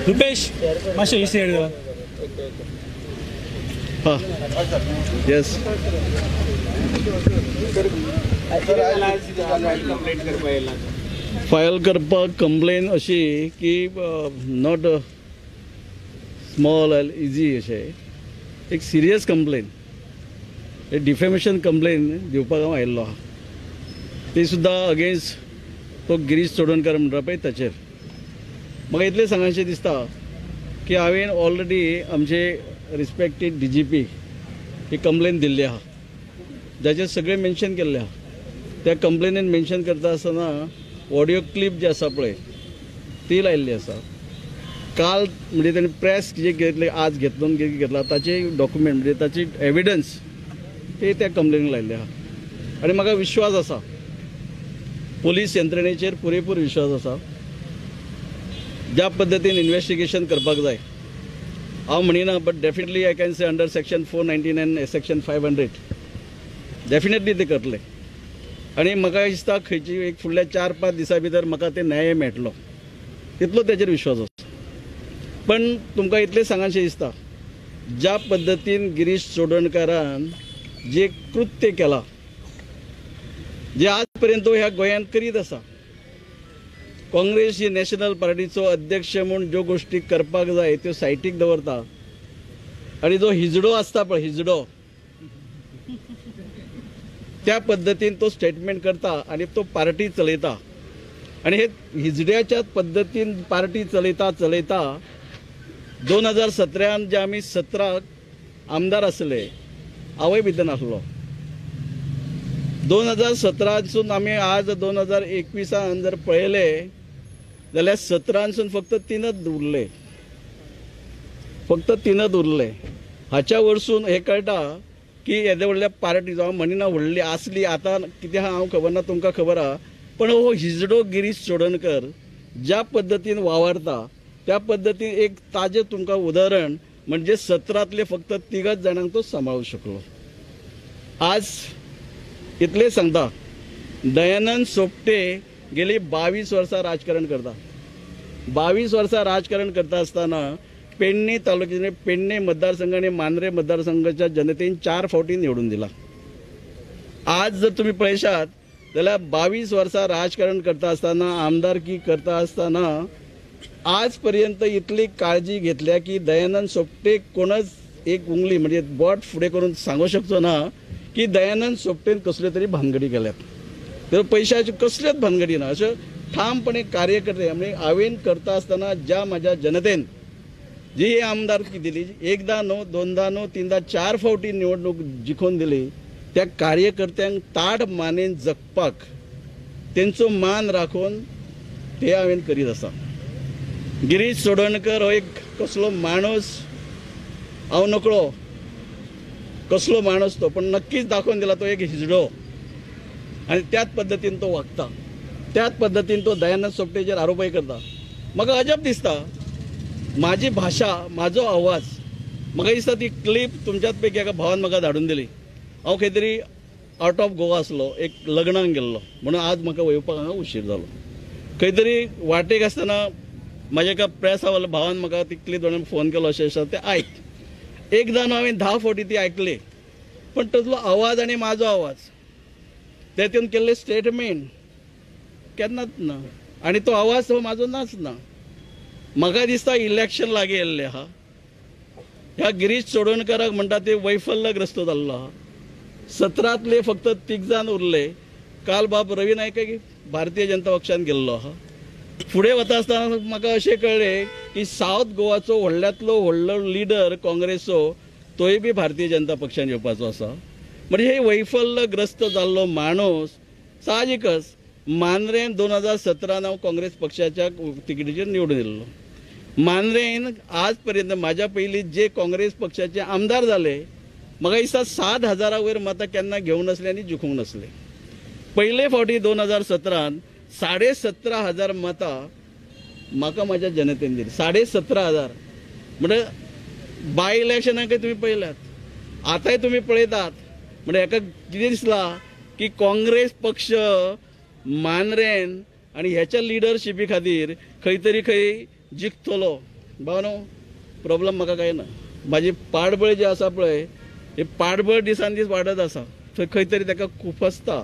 रुपेश मातशें ही सायड हां yes file करपाक कंप्लेन अशी की नॉट स्मॉल एंड इजी अशें एक सिरियस कंप्लेन एक डिफेमेशन कंप्लेन दिवपाक हांव आयिल्लो आहा ती सुद्दां अगेन्स्ट तो गिरीश चोडणकर म्हणटा पळय ताचेर म्हाका इतलें सांगचें दिसता की हांवें ऑलरेडी आमचे रिस्पेक्टेड DGP ही कंप्लेन दिल्ली आहा जाचेर सगळें मेन्शन केल्लें आहा त्या कंप्लेनीन मेन्शन करता आसतना ऑडियो क्लिप जी आसा पळय ती लायिल्ली आसा काल म्हणजे ताणें प्रेस जे घेतले आज घेतलो कितें घेतला ताचे डॉक्युमेंट म्हणजे ताची एविडन्स ते त्या कंप्लेनीन लायिल्ले आहा आनी म्हाका विश्वास आसा पुलीस यंत्रणेचेर पुरेपूर विश्वास आसा ज्या पद्दतीन इन्वेस्टिगेशन करपाक जाय हांव म्हणिना but definitely I can say under section 499 section 500 definitely ते करतले आनी म्हाका दिसता खंयची एक फुडल्या 4-5 दिसां भितर म्हाका ते न्याय मेळटलो तितलो तेजेर विश्वास आसा पण तुमकां इतलें सांगचें दिसता ज्या पद्दतीन गिरीश चोडणकरान जे कृत्य केलां जे आज पर्यंत ह्या गोंयांत करीत आसा काँग्रेस ही नॅशनल पार्टीचो अध्यक्ष म्हणून ज्यो गोष्टी करपाक जाय त्यो सायटीक दवरता आनी जो हिजडो आसता पळय हिजडो त्या पद्दतीन तो स्टेटमेंट करता आनी तो पार्टी चलयता आनी हे हिजड्याच्या पद्दतीन पार्टी चलयता 2017 जे आमी 17 आमदार आसले हांवूय भितर नासलो 2017 आमी आज 2021 जर पळयले जाल्यार 17 फक्त 3च उरले हाच्या वरसून हे कळटा की येदे व्हडल्या पार्टी हांव म्हणिना व्हडली आसली आतां कितें हांव खबर ना तुमकां खबर आहा पण हो हिजडो गिरीश चोडणकर ज्या पद्दतीन वावरता त्या पद्दतीन एक ताजें तुमकां उदाहरण म्हणजे 17तले फक्त 3 जाणांक तो सांबाळूंक शकलो आज इतलें सांगता दयानंद सोपटे गेली 22 वर्सां राजकारण करता 22 वर्सां राजकारण करता आसतना पेडणे तालुक्याचे पेडणे मतदारसंघ आणि मांद्रे मतदारसंघाच्या जनतेन 4 फावटी निवडून दिला आज जर तुम्ही पळयशात जाल्यार 22 वर्सां राजकारण करता आसतना आमदारकी करता आसतना आज पर्यंत इतली काळजी घेतल्या की दयानंद सोपटे कोणच एक उंगली म्हणजे बोट फुडें करून सांगू शकचो ना की दयानंद सोपटेन कसल्यो तरी भानगडी केल्यात तर पैशाची कसल्योच भानगडी ना अशें ठामपणे कार्यकर्ते म्हणजे हांवें करता आसतना ज्या म्हाज्या जनतेन जी आमदारकी दिली एकदा न्हू दोनदा न्हू तीनदा 4 फावटी निवडणूक जिखून दिली त्या कार्यकर्त्यांक ताट मानेन जगपाक तेंचो मान राखून ते हांवें करीत आसा गिरीश चोडणकर हो एक कसलो माणूस हांव नकळो कसलो माणूस तो पण नक्कीच दाखवून दिला तो एक हिजडो आणि त्याच पद्दतीन तो वागता त्याच पद्दतीन तो दयानंद सोपटेचेर आरोपय करता म्हाका अजब दिसता माझी भाषा माझो आवाज म्हाका दिसता ती क्लिप तुमच्याच पैकी एका भावान म्हाका धाडून दिली हांव खंय तरी आउट ऑफ गोवा आसलो एक लग्नाक गेल्लो म्हणून आज म्हाका वयपाक हांगा उशीर जालो खंय तरी वाटेक आसतना म्हाज्या एका प्रेस भावान म्हाका ती क्लिप धाडून फोन केलो अशें आसा तें आयक एकदा न्हू हांवें 10 फावटी ती आयकली पण तसलो आवाज आनी म्हाजो आवाज तेतून केल्ले स्टेटमेंट केन्नाच ना आनी तो आवाज तो म्हाजो नाच ना म्हाका दिसता इलेक्शन लागीं येल्लें आहा ह्या गिरीश चोडणकराक म्हणटा ते वैफल्यग्रस्त जाल्लो आहा 17तले फक्त 3 जाण उरले काल बाब रवी नायक भारतीय जनता पक्षान गेल्लो आहा फुडें वता आसतना म्हाका अशें कळ्ळें की सावथ गोवाचो व्हडल्यांतलो व्हडलो लिडर काँग्रेसचो तोय बी भारतीय जनता पक्षान येवपाचो आसा म्हणजे हे वैफल्यग्रस्त जाल्लो माणूस साहजिकच मांद्रेन 2017 हांव काँग्रेस पक्षाच्या तिकेटीचेर निवडून येयल्लो मांद्रेन आज पर्यंत म्हाज्या पयलीं जे काँग्रेस पक्षाचे आमदार जाले म्हाका दिसता 7,000 वयर मतां केन्ना घेवंक नासले आनी जिखूंक नासले पयले फावटी 2017 17,500 मतां म्हाका म्हाज्या जनतेन दिली. 17,500 म्हणजे बाय इलेक्शनाक तुम्ही पळयल्यात, आतांय तुम्ही पळयतात. म्हणजे हाका कितें दिसलां की काँग्रेस पक्ष मांद्रेन आनी ह्याच्या लिडरशिपी खातीर खंय तरी खंय जिखतलो. भावनो प्रॉब्लेम म्हाका काय ना. म्हाजी पाडबळ जी आसा पळय हे पाडबळ दिसान दीस वाडत आसा. थंय खंय तरी ताका खुपसता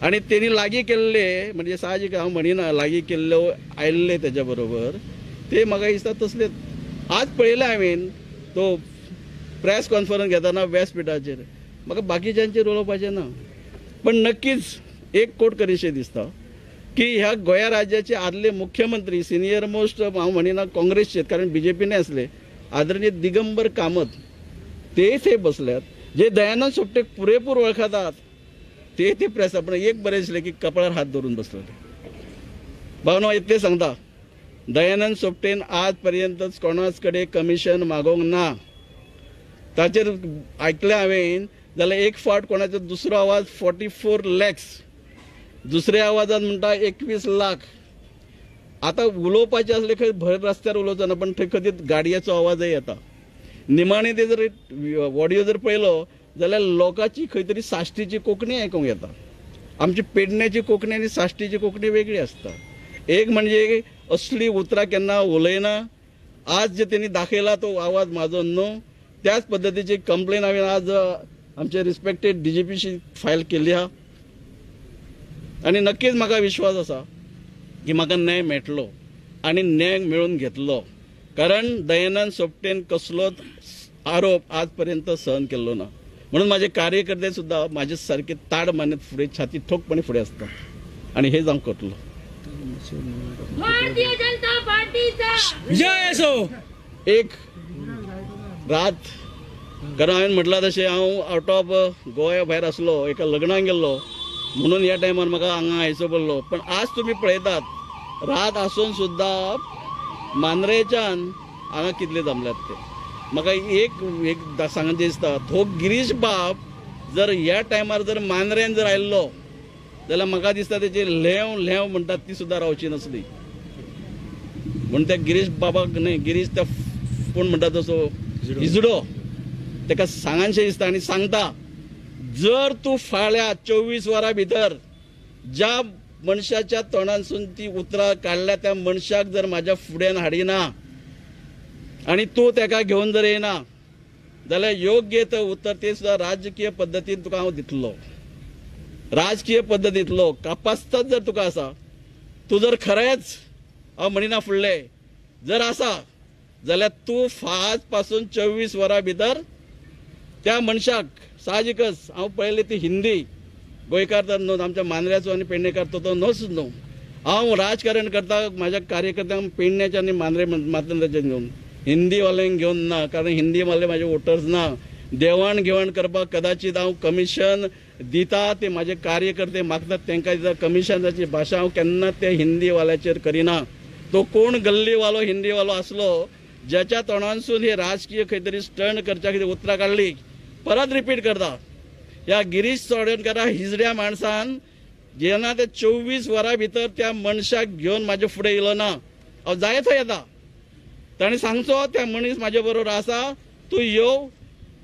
आनी तेणी लागीं केल्ले म्हणजे साहजीक हांव म्हणिना लागीं केल्लो आयिल्ले तेज्या बरोबर ते म्हाका दिसता तसले. आज पळयलें हांवें तो प्रेस कॉन्फरन्स घेताना व्यासपिठाचेर. म्हाका बाकीच्यांचेर उलोवपाचें ना, पण नक्कीच एक कोट करीशें दिसता की ह्या गोंया राज्याचे आदले मुख्यमंत्री सिनियर मोस्ट हांव म्हणिना काँग्रेसचे कारण बीजेपीने असले आदरणीय दिगंबर कामत ते थंय बसल्यात. जे दयानंद सोपटेक पुरेपूर वळखतात ते प्रेस आपण एक बरें दिसलें की कपाळार हात धरून बसलेले. भावनो इतलें सांगता दयानंद सोपटेन आज पर्यंत कोणाच कडेन कमिशन मागोवंक ना. ताचेर आयकलें हांवें जाल्यार एक फावट कोणाचो दुसरो आवाज 44 lakhs, दुसऱ्या आवाजान म्हणटा 21 लाख. आतां उलोवपाचें आसलें खंय भर रस्त्यार उलोवचो ना, पण थंय खंय गाडयेचो आवाजय येता. निमाणें ते जर ऑडियो जर पळयलो जाल्यार लोकांची खंय तरी साश्टीची कोंकणी आयकूंक येता. आमची पेडण्याची कोंकणी आनी साश्टीची कोंकणी वेगळी आसता. एक म्हणजे असली उतरां केन्ना उलयना. आज जे तेणी दाखयला तो आवाज म्हाजो न्हू. त्याच पद्दतीची कंप्लेन हांवें आज आमचे रिस्पेक्टेड DGPशी फायल केल्ली आहा आनी नक्कीच म्हाका विश्वास आसा की म्हाका न्याय मेळटलो आनी न्याय मेळून घेतलो. कारण दयानंद सोपटेन कसलोच आरोप आज पर्यंत सहन केल्लो ना. म्हणून माझे कार्यकर्ते सुद्धा माझे सारखे ताड मानत फुडें छाती ठोकपणे फुडें असतात आणि हेच हांव करतलो. भारतीय जनता पार्टीचा विजय असो. एक रात कारण हांवें म्हटलां तशें हांव आउट ऑफ गोंया भायर आसलो, एका लग्नाक गेल्लो म्हणून ह्या टायमार म्हाका हांगा आयचो पडलो. पण आज तुमी पळयतात रात आसून सुद्धा मांद्रेच्यान हांगा कितले जमल्यात ते. म्हाका एक सांगचे दिसता तो गिरीश बाब जर ह्या टायमार जर मांद्रेन जर आयल्लो जाल्यार म्हाका दिसता तेची लेव म्हणटात ती सुद्धा रावची नसली. म्हणून त्या गिरीश बाबाक न्हय, गिरीश त्या कोण म्हणटा तसो इजडो ताका सांगानशें दिसता आनी सांगता जर तूं फाल्यां 24 वरां भितर ज्या मनशाच्या तोंडांसून ती उतरां काडल्या त्या मनशाक जर म्हाज्या फुड्यान हाडिना आनी तूं ताका घेवन जर येना जाल्यार योग्य ते उत्तर ते सुद्धा राजकीय पद्दतीन तुका हांव दितलो. राजकीय पद्दतींतलो कापास्तच जर तुका आसा, तूं जर खरेंच हांव म्हणिना फुडले जर आसा जाल्यार तूं आज पासून 24 वरां भितर त्या मनशाक साहजिकच हांव पळयली ती हिंदी गोंयकार तर न्हू, आमच्या मांद्र्याचो आनी पेडणेकार तो नोच न्हू. हांव राजकारण करता म्हाज्या कार्यकर्त्यांक पेडण्याच्या आनी मांद्रेच्या घेवन हिंदीवाल्यांक घेवन ना. कारण हिंदीवाले म्हाजे वोटर्स ना. देवाण घेवाण करपाक कदाचित हांव कमिशन दिता ते म्हाजे कार्यकर्ते मागतात तांकां दिता. कमिशनाची भाशा हांव केन्ना ते हिंदीवाल्याचेर करिना. तो कोण गल्लीवालो हिंदीवालो आसलो ज्याच्या तोंडांसून हे राजकीय खंय तरी स्टंट करच्या कितें उतरां काडली. परत रिपीट करता ह्या गिरीश चोडणकारा हिजड्या माणसान जेन्ना ते 24 वरां भितर त्या मनशाक घेवन म्हाजे फुडें येयलो ना, हांव जाय थंय येता. ताणें सांगचो त्या मनीस म्हाजे बरोबर आसा तूं यो,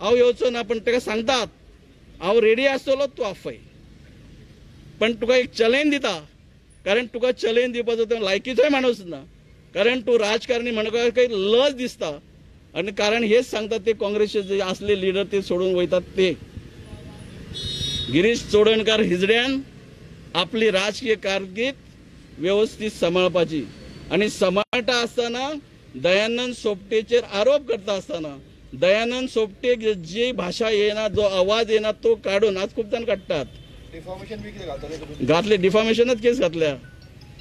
हांव येवचो ना. पण ताका सांगतात हांव रेडी आसतलो तूं आफय. पण तुका एक चॅलेंज दिता कारण तुका चॅलेंज दिवपाचो तो लायकीचोय माणूस ना. कारण तूं राजकारणी म्हणून काही लज दिसता आनी कारण हेच सांगतात ते काँग्रेसचे जे असले लिडर ते सोडून वयतात ते. गिरीश चोडणकार हिजड्यान आपली राजकीय कारकीर्द व्यवस्थित सांबाळपाची आनी सांबाळटा आसतना दयानंद सोपटेचेर आरोप करता आसतना दयानंद सोपटेक जी भाशा येना जो आवाज येना तो काडून आज खूब जाण काडटात. घातले डिफॉमेशनच केस घातल्या.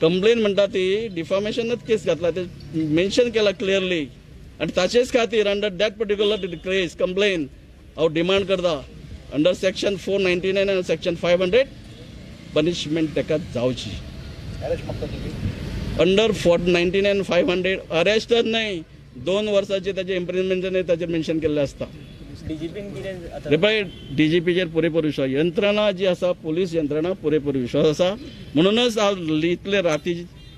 कंप्लेन म्हणटा ती डिफॉमेशनच केस घातला ते मेन्शन केला क्लियरली. आनी ताचेच खातीर under that particular case complain हांव डिमांड करता अंडर सेक्शन 499 आनी सेक्शन 500 पनिशमेंट ताका जावची. अंडर 499 500 अरेस्टच न्हय 2 वर्सांचे ताचे इम्प्रिजमेंट ताचेर मेन्शन केल्लें आसता. डीजीपीन कितें आतां रे पळय DGPचेर पुरेपूर विश्वास, यंत्रणा जी आसा पुलीस यंत्रणा पुरेपूर विश्वास आसा. म्हणूनच हांव इतले राती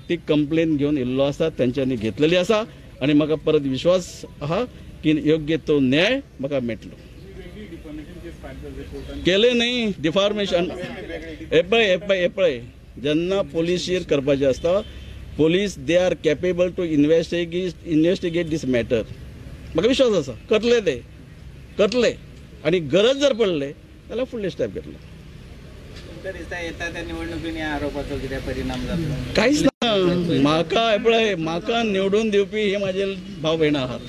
ती कंप्लेन घेवन येयल्लो आसा, तेंच्यांनी घेतलेली आसा आनी म्हाका परत विश्वास आहा की योग्य तो न्याय म्हाका मेळटलो. केले न्ही डिफॉर्मेशन. हे पळय जेन्ना पुलिशीर करपाचें आसता, police they are capable to investigate this matter. म्हाका विश्वास आसा करतले आनी गरज जर पडले जाल्यार फुडले स्टेप घेतलो. तुमकां दिसता येता त्या निवडणुकीन ह्या आरोपाचो कितें परिणाम जातलो? कांयच ना. म्हाका निवडून दिवपी हे म्हाजे भाव भयणां आहात.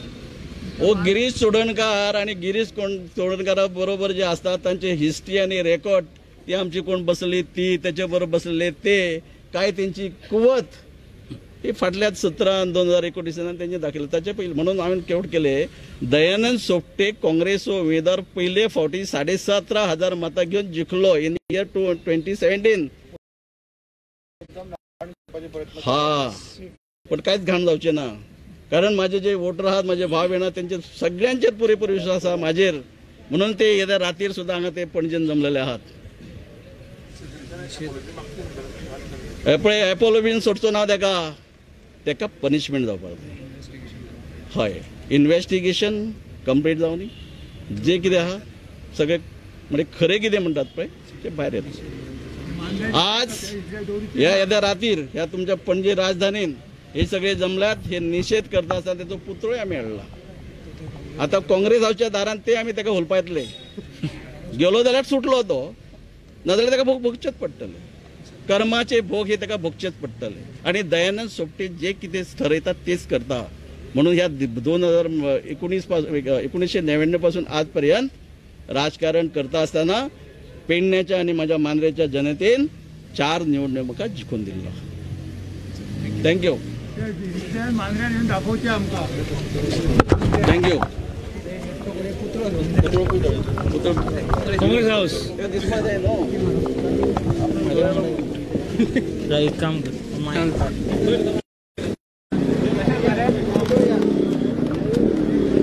हो गिरीश चोडणकार आनी गिरीश चोडणकारा बरोबर जे आसता तांचे हिस्ट्री आनी रेकॉर्ड ती आमची कोण बसली ती तेचे बरोबर बसलेले ते काय त्यांची कुवत ही फाटल्या 17/2019 त्यांनी दाखयले. ताचे पयलीं म्हणून हांवें केवट केले दयानंद सोपटे काँग्रेसो उमेदवार पयले फावटी 17,500 मतां घेवन जिखलो इन इयर 2017. हा पण कांयच घाण जावचें ना, कारण माझे जे वोटर आहात माझे भाव भयणां त्यांचे सगळ्यांचेर पुरेपूर विश्वास आहा म्हाजेर. म्हणून ते येद्या रातीर सुद्दां हांगा ते पणजेन जमलेले आहात. पळय एपोलो बीन सोडचो ना तेका पनिशमेंट जावपाक जाय. हय इन्वेस्टिगेशन कंप्लीट जावनी जे कितें आहा सगळें म्हणजे खरें कितें म्हणटात पळय ते भायर येता. आज ह्या येद्या रातीर ह्या तुमच्या पणजे राजधानीन हे सगळे जमल्यात, हे निषेध करता आसतना तेचो पुतळोय आमी हाडला. आता काँग्रेस हाऊसच्या दारान ते आमी ताका होलपा येतले. गेलो जाल्यार सुटलो तो, नाजाल्यार ताका भोगचेच पडटले. कर्माचे भोग हे ताका भोगचेच पडटले. आणि दयानंद सोपटे जे कितें ठरयतात तेच करता. म्हणून ह्या 1999 पासून आजपर्यंत राजकारण करता असताना पेडण्याच्या आणि माझ्या मांद्रेच्या जनतेन 4 निवडणूक म्हाका जिखून दिल्लो. थँक्यू. थँक्यू. काँग्रेस हाऊस एक काम कर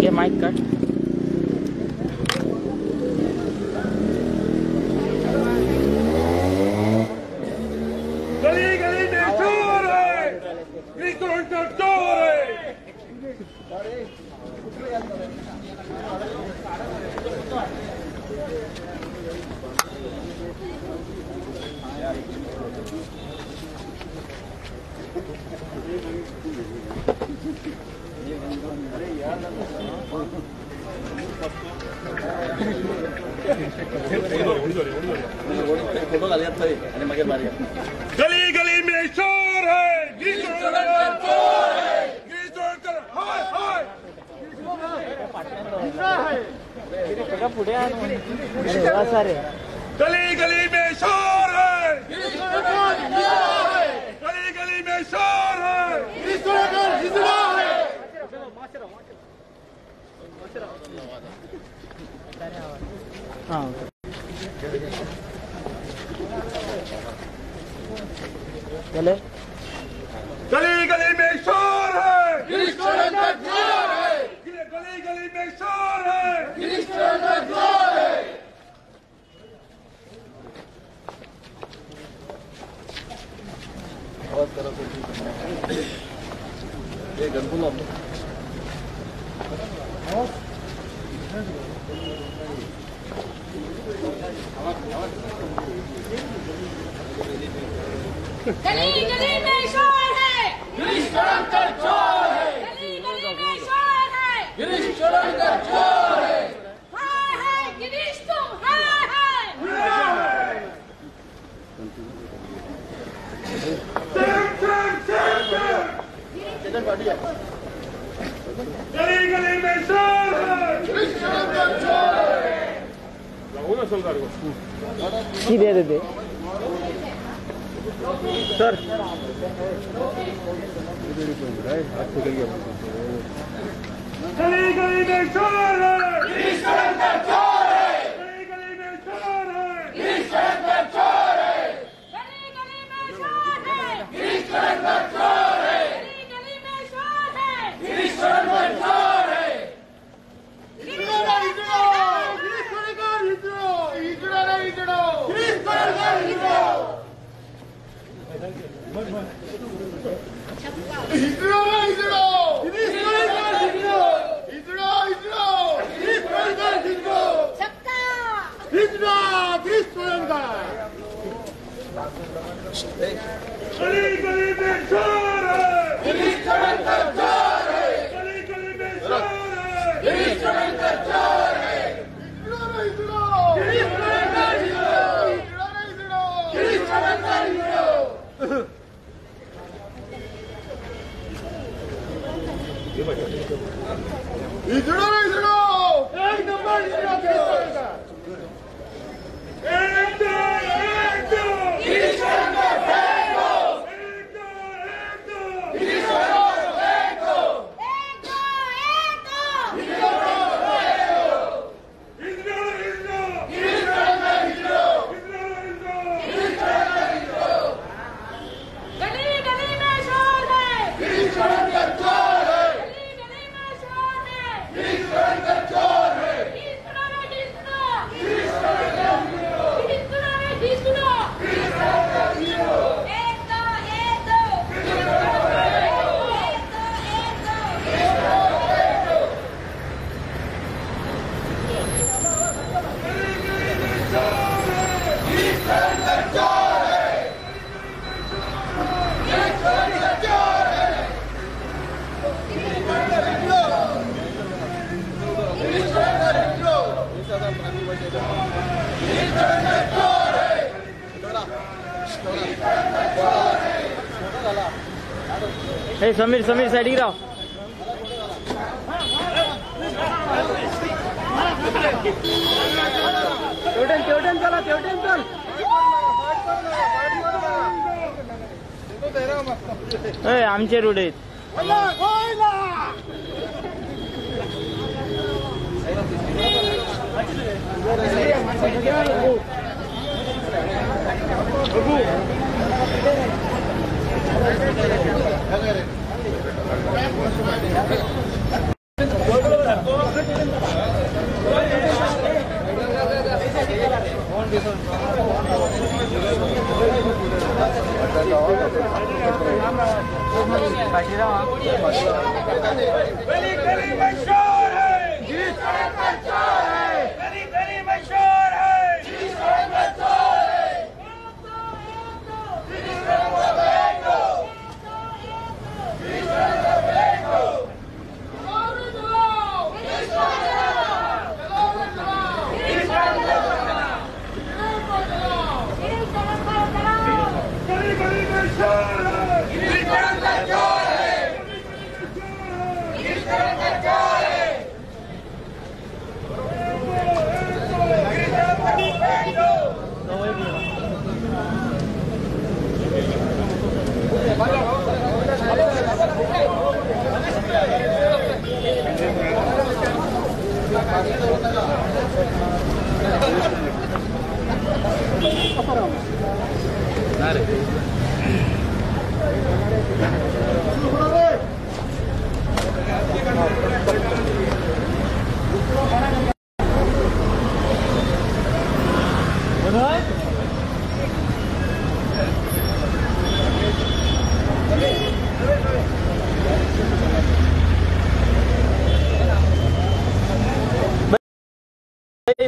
ये माइक काट. गली गली में चोर है, चोर है. गली गली में चोर है, पुढे गली गली में शोर है, गली गली में शोर है. चले गली गली में शोर है, गली गली में शोर है. गली गली में शोर है, गिरीश चोडणकर चोर है. गली गली में शोर है, गिरीश चोडणकर चोर है. हाय हाय गिरीश तुम हाय हाय. गली गली में शोर है, गिरीश चोडणकर चोर है. किती देते सर. गली गली में शोर है, गिरीश चोडणकर चोर है. गली गली में शोर है, गिरीश चोडणकर चोर है. गली गली में शोर है, गिरीश चोडणकर चोर है. गली गली में शोर है. गिरीश चोडणकर चोर है. गिरीश चोडणकर गली गली में शोर है, गिरीश चोडनकर चोर है, गली गली में शोर है, गिरीश चोडनकर चोर है, Girish Chodankar hero, Girish Chodankar hero, hero एक number hero Girish Chodankar Sameer Sameer side गिराओ तेवढ्यान चला तेवढ्यान चल आमचे रोड आहेत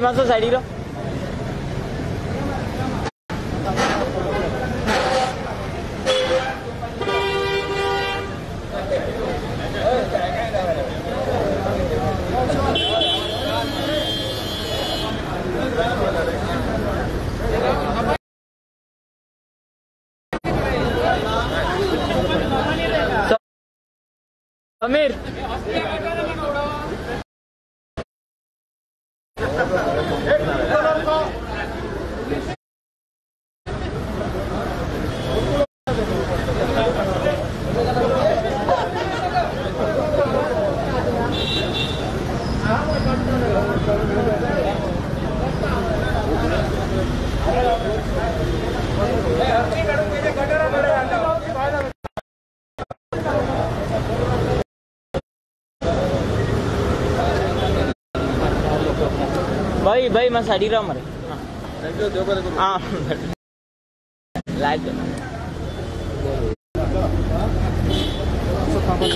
मास्टर साइड गिरो समीर भाई भाई मैं साड़ी रहा हमारे हाँ लाइट पापा